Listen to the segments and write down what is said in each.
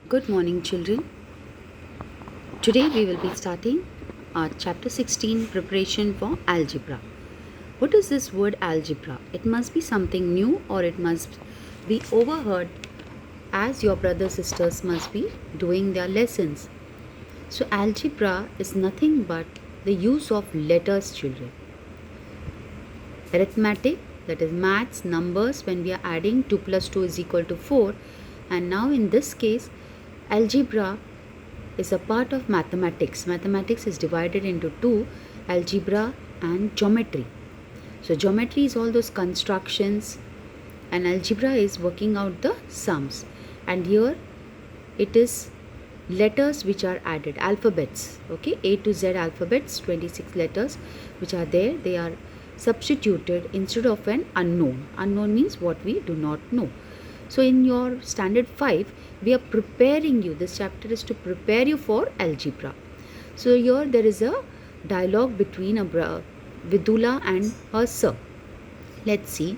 Good morning, children. Today we will be starting our chapter 16 preparation for algebra. What is this word algebra? It must be something new or it must be overheard as your brothers sisters must be doing their lessons. So algebra is nothing but the use of letters, children. Arithmetic, that is maths, numbers, when we are adding 2 plus 2 is equal to 4, and now in this case algebra is a part of mathematics. Mathematics is divided into two, algebra and geometry. So geometry is all those constructions and algebra is working out the sums. And here it is letters which are added, alphabets. Okay, A to Z alphabets, 26 letters which are there. They are substituted instead of an unknown. Unknown means what we do not know. So in your standard 5, we are preparing you. This chapter is to prepare you for algebra. So here there is a dialogue between Vidula and her sir. Let's see.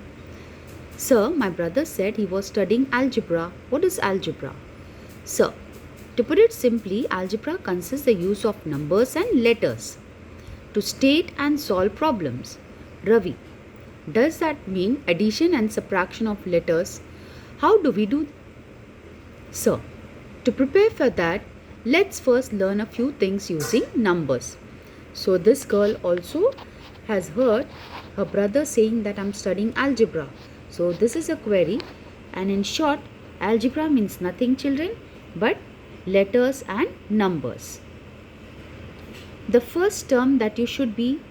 Sir, my brother said he was studying algebra. What is algebra? Sir, to put it simply, algebra consists the use of numbers and letters to state and solve problems. Ravi, does that mean addition and subtraction of letters? How do we do? So, to prepare for that, let's first learn a few things using numbers. So, this girl also has heard her brother saying that I'm studying algebra. So, this is a query, and in short, algebra means nothing, children, but letters and numbers. The first term that you should be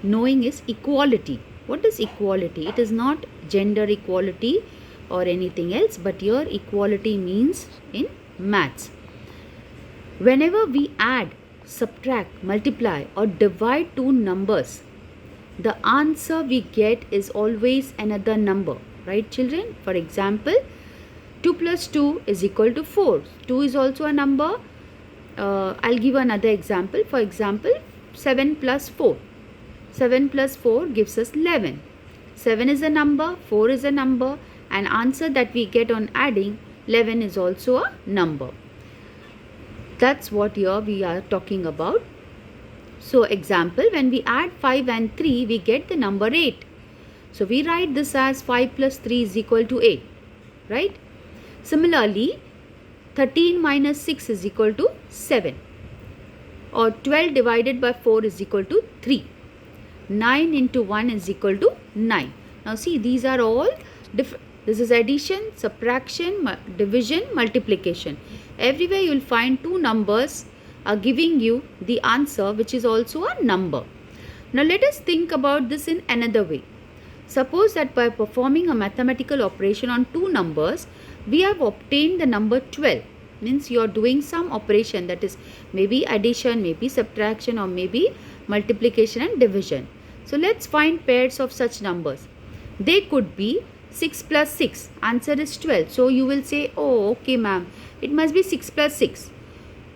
knowing is equality. What is equality? It is not gender equality or anything else, but here equality means in maths. Whenever we add, subtract, multiply or divide two numbers, the answer we get is always another number, right children? For example, 2 plus 2 is equal to 4. 2 is also a number. I'll give another example. For example, 7 plus 4. 7 plus 4 gives us 11. 7 is a number, 4 is a number, and answer that we get on adding 11 is also a number. That's what here we are talking about. So example, when we add 5 and 3, we get the number 8. So we write this as 5 plus 3 is equal to 8, right? Similarly, 13 minus 6 is equal to 7, or 12 divided by 4 is equal to 3. 9 into 1 is equal to 9. Now see, these are all different. This is addition, subtraction, division, multiplication. Everywhere you will find two numbers are giving you the answer, which is also a number. Now let us think about this in another way. Suppose that by performing a mathematical operation on two numbers, we have obtained the number 12. Means you are doing some operation, that is maybe addition, maybe subtraction, or maybe multiplication and division. So let's find pairs of such numbers. They could be 6 plus 6, answer is 12. So you will say, oh okay ma'am, it must be 6 plus 6.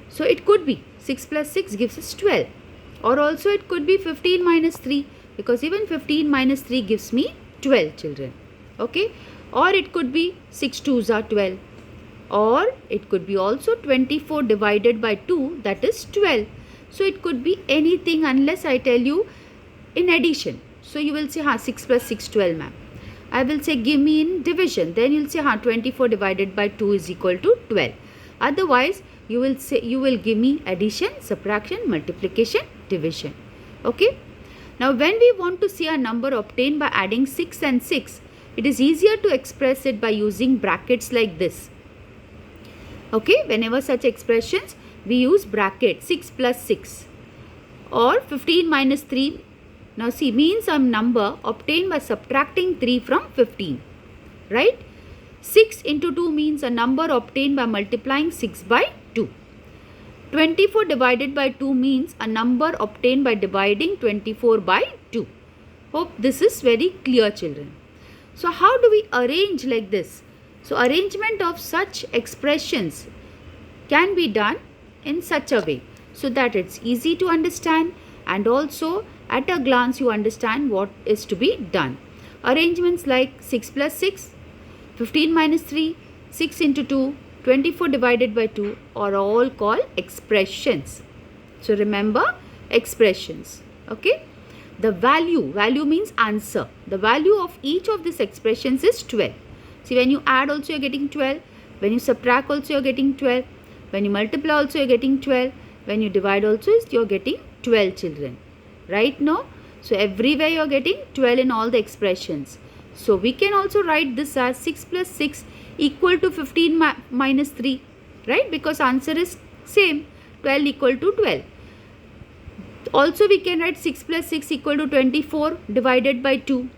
So it could be 6 plus 6 gives us 12. Or also it could be 15 minus 3, because even 15 minus 3 gives me 12, children. Okay. Or it could be 6 2s are 12. Or it could be also 24 divided by 2, that is 12. So it could be anything unless I tell you in addition. So you will say 6 plus 6 12 ma'am. I will say give me in division. Then you will say 24 divided by 2 is equal to 12. Otherwise you will say, you will give me addition, subtraction, multiplication, division. Okay. Now when we want to see a number obtained by adding 6 and 6, it is easier to express it by using brackets like this. Okay. Whenever such expressions, we use bracket 6 plus 6 or 15 minus 3. Now see, means a number obtained by subtracting 3 from 15, right? 6 into 2 means a number obtained by multiplying 6 by 2. 24 divided by 2 means a number obtained by dividing 24 by 2. Hope this is very clear, children. So how do we arrange like this? So arrangement of such expressions can be done in such a way so that it's easy to understand, and also at a glance you understand what is to be done. Arrangements like 6 plus 6, 15 minus 3, 6 into 2, 24 divided by 2 are all called expressions. So remember, expressions. Okay. The value means answer. The value of each of these expressions is 12. See, when you add also you're getting 12. When you subtract also you're getting 12. When you multiply also you're getting 12. When you divide also you're getting 12, children. Right now? So everywhere you're getting 12 in all the expressions. So we can also write this as 6 plus 6 equal to 15 minus 3. Right? Because answer is same. 12 equal to 12. Also we can write 6 plus 6 equal to 24 divided by 2.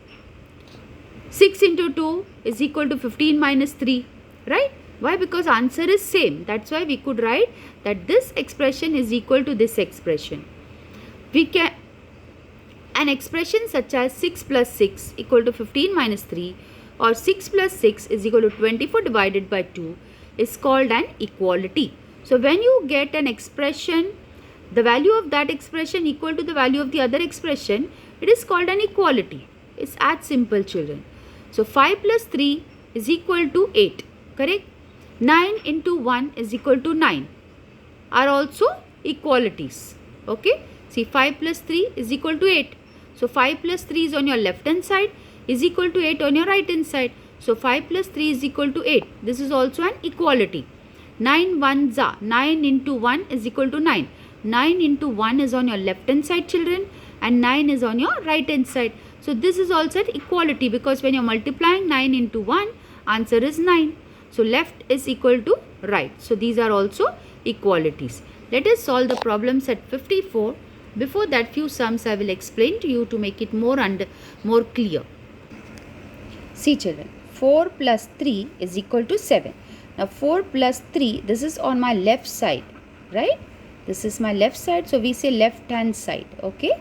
6 into 2 is equal to 15 minus 3. Right? Why? Because answer is same. That's why we could write that this expression is equal to this expression. We can, an expression such as 6 plus 6 equal to 15 minus 3 or 6 plus 6 is equal to 24 divided by 2 is called an equality. So when you get an expression, the value of that expression equal to the value of the other expression, it is called an equality. It's as simple, children. So 5 plus 3 is equal to 8. Correct? 9 into 1 is equal to 9 are also equalities. Okay? See, 5 plus 3 is equal to 8. So 5 plus 3 is on your left hand side is equal to 8 on your right hand side. So 5 plus 3 is equal to 8. This is also an equality. 9 1 za. 9 into 1 is equal to 9. 9 into 1 is on your left hand side, children, and 9 is on your right hand side. So this is also an equality because when you're multiplying 9 into 1, answer is 9. So left is equal to right. So these are also equalities. Let us solve the problem set 54. Before that, few sums I will explain to you to make it more clear. See, children, 4 plus 3 is equal to 7. Now 4 plus 3, this is on my left side, right? This is my left side, so we say left hand side. Okay.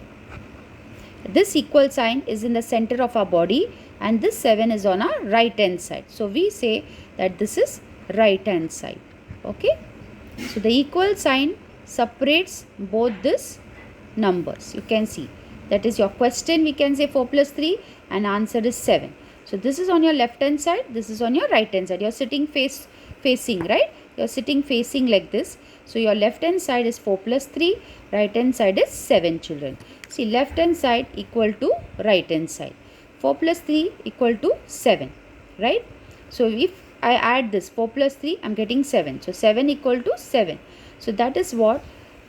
This equal sign is in the center of our body and this 7 is on our right hand side. So we say that this is right hand side. Okay. So the equal sign separates both these numbers. You can see that is your question. We can say 4 plus 3 and answer is 7. So this is on your left hand side. This is on your right hand side. You're sitting facing, right? You're sitting facing like this. So your left hand side is 4 plus 3. Right hand side is 7, children. See, left hand side equal to right hand side. 4 plus 3 equal to 7, right? So if I add this 4 plus 3, I'm getting 7. So 7 equal to 7. So that is what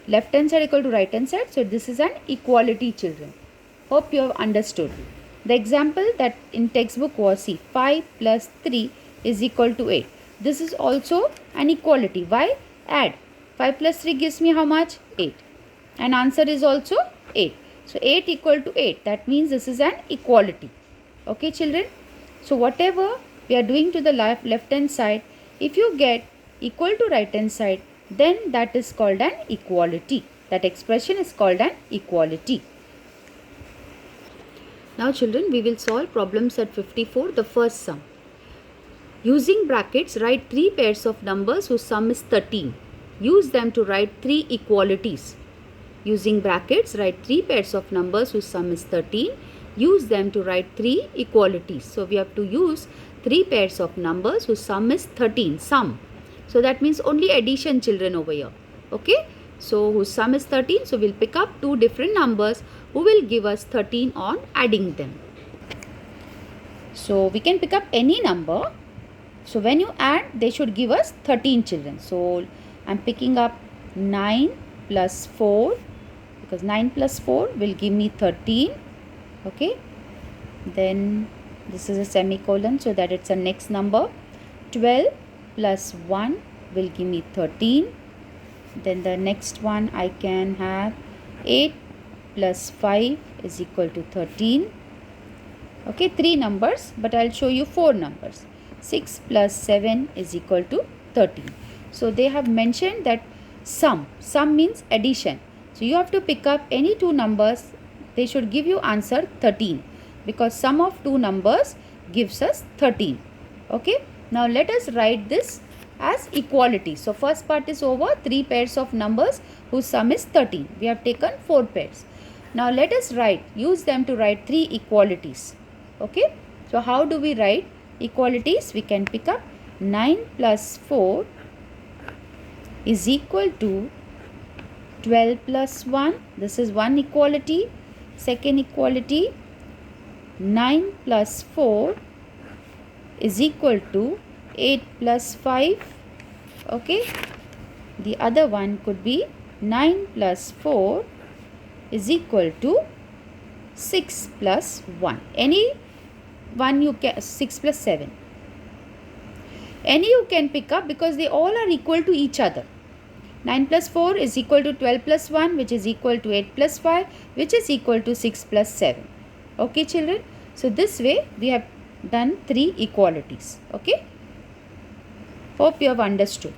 left hand side equal to right hand side. So this is an equality, children. Hope you have understood. The example that in textbook was, see, 5 plus 3 is equal to 8. This is also an equality. Why? Add. 5 plus 3 gives me how much? 8. And answer is also 8. So 8 equal to 8. That means this is an equality. Okay, children? So whatever we are doing to the left hand side, if you get equal to right hand side, then that is called an equality. That expression is called an equality. Now children, we will solve problem set 54, the first sum. Using brackets, write 3 pairs of numbers whose sum is 13. Use them to write 3 equalities. Using brackets, write 3 pairs of numbers whose sum is 13. Use them to write 3 equalities. So we have to use 3 pairs of numbers whose sum is 13. Sum. So that means only addition, children, over here. Okay. So whose sum is 13. So we'll pick up 2 different numbers who will give us 13 on adding them. So we can pick up any number. So when you add, they should give us 13, children. So I'm picking up 9 plus 4 because 9 plus 4 will give me 13. Okay. Then this is a semicolon so that it's a next number. 12 plus 1 will give me 13. Then the next one I can have 8 plus 5 is equal to 13. Okay, 3 numbers, but I'll show you 4 numbers. 6 plus 7 is equal to 13. So they have mentioned that sum means addition. So you have to pick up any 2 numbers. They should give you answer 13 because sum of 2 numbers gives us 13. Okay. Now let us write this as equality. So first part is over. 3 pairs of numbers whose sum is 13. We have taken 4 pairs. Now let us use them to write 3 equalities. Okay. So how do we write equalities? We can pick up 9 plus 4 is equal to 12 plus 1. This is one equality. Second equality, 9 plus 4 is equal to 8 plus 5. Okay. The other one could be 9 plus 4 is equal to 6 plus 1. Any one you can, 6 plus 7. Any you can pick up because they all are equal to each other. 9 plus 4 is equal to 12 plus 1, which is equal to 8 plus 5, which is equal to 6 plus 7. Okay, children. So this way we have done 3 equalities. Okay. Hope you have understood.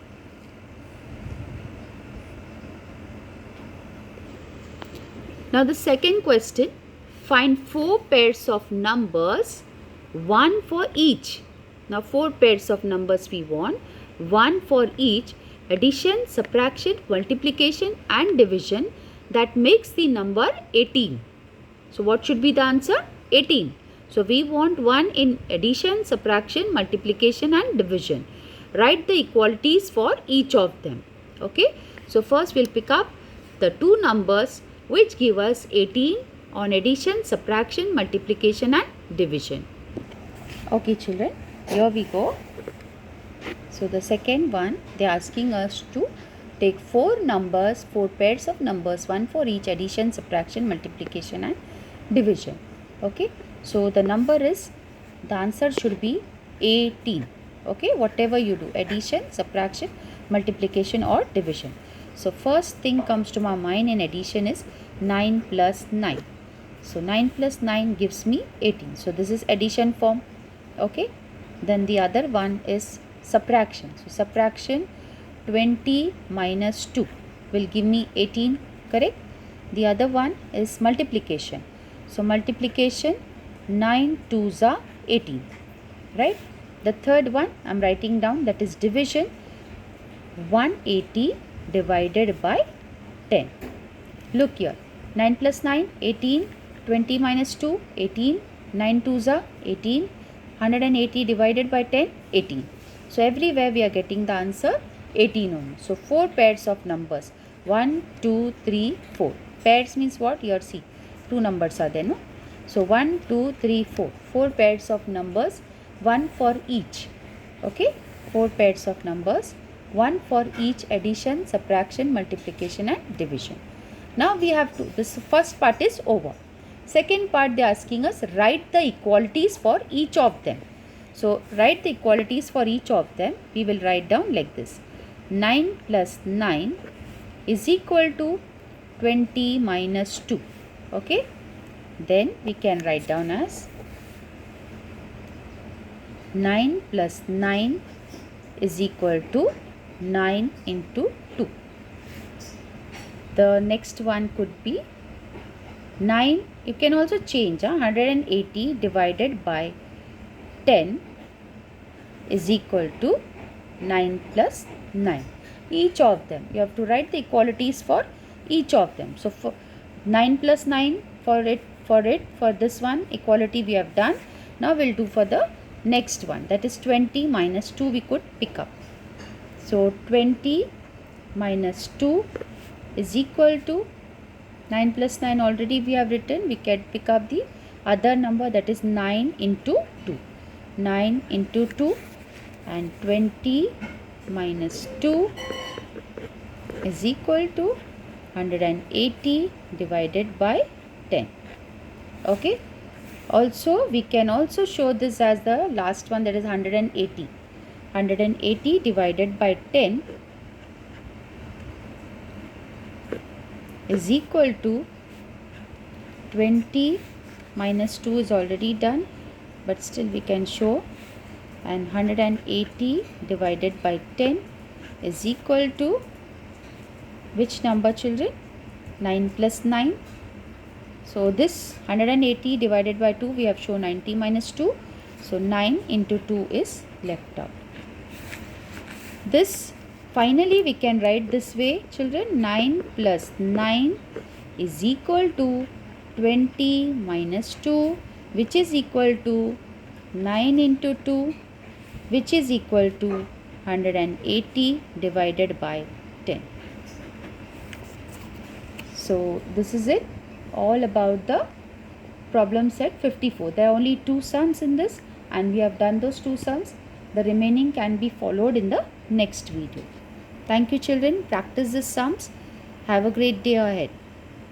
Now the second question, find 4 pairs of numbers, 1 for each. Now 4 pairs of numbers we want, 1 for each, addition, subtraction, multiplication and division that makes the number 18. So what should be the answer? 18. So we want 1 in addition, subtraction, multiplication and division. Write the equalities for each of them. Okay. So first we'll pick up the 2 numbers which give us 18 on addition, subtraction, multiplication and division. Okay, children, here we go. So the second one, they are asking us to take 4 numbers, 4 pairs of numbers, 1 for each, addition, subtraction, multiplication and division. Okay, so the number is, the answer should be 18. Okay, whatever you do, addition, subtraction, multiplication or division. So first thing comes to my mind in addition is 9 plus 9. So 9 plus 9 gives me 18. So this is addition form. Okay. Then the other one is subtraction. So subtraction, 20 minus 2 will give me 18. Correct. The other one is multiplication. So multiplication, 9 2s are 18. Right. The third one I am writing down, that is division, 180 divided by 10. Look here, 9 plus 9, 18, 20 minus 2, 18, 9 2s are 18, 180 divided by 10, 18. So everywhere we are getting the answer 18 only. So 4 pairs of numbers, 1, 2, 3, 4. Pairs means what? Here see, 2 numbers are there, no? So 1, 2, 3, 4. 4 pairs of numbers, 1 for each. Okay, 4 pairs of numbers, 1 for each addition, subtraction, multiplication and division. Now we have to, this first part is over. Second part they are asking us, write the equalities for each of them. So write the equalities for each of them. We will write down like this. 9 plus 9 is equal to 20 minus 2. Okay. Then we can write down as 9 plus 9 is equal to 9 into 2. The next one could be 9. You can also change 180 divided by 10 is equal to 9 plus 9. Each of them, you have to write the equalities for each of them. So for 9 plus 9 for this one equality we have done. Now we'll do for the next one, that is 20 minus 2 we could pick up. So 20 minus 2 is equal to 9 plus 9 already we have written. We can pick up the other number, that is 9 into 2. 9 into 2 and 20 minus 2 is equal to 180 divided by 10. Okay. Also we can also show this as the last one, that is 180. 180 divided by 10 is equal to 20 minus 2 is already done, but still we can show, and 180 divided by 10 is equal to which number, children? 9 plus 9. So this 180 divided by 2 we have shown 90 minus 2. So 9 into 2 is left out. This finally we can write this way, children. 9 plus 9 is equal to 20 minus 2, which is equal to 9 into 2, which is equal to 180 divided by 10. So this is it, all about the problem set 54. There are only 2 sums in this and we have done those 2 sums. The remaining can be followed in the next video. Thank you children. Practice these sums. Have a great day ahead.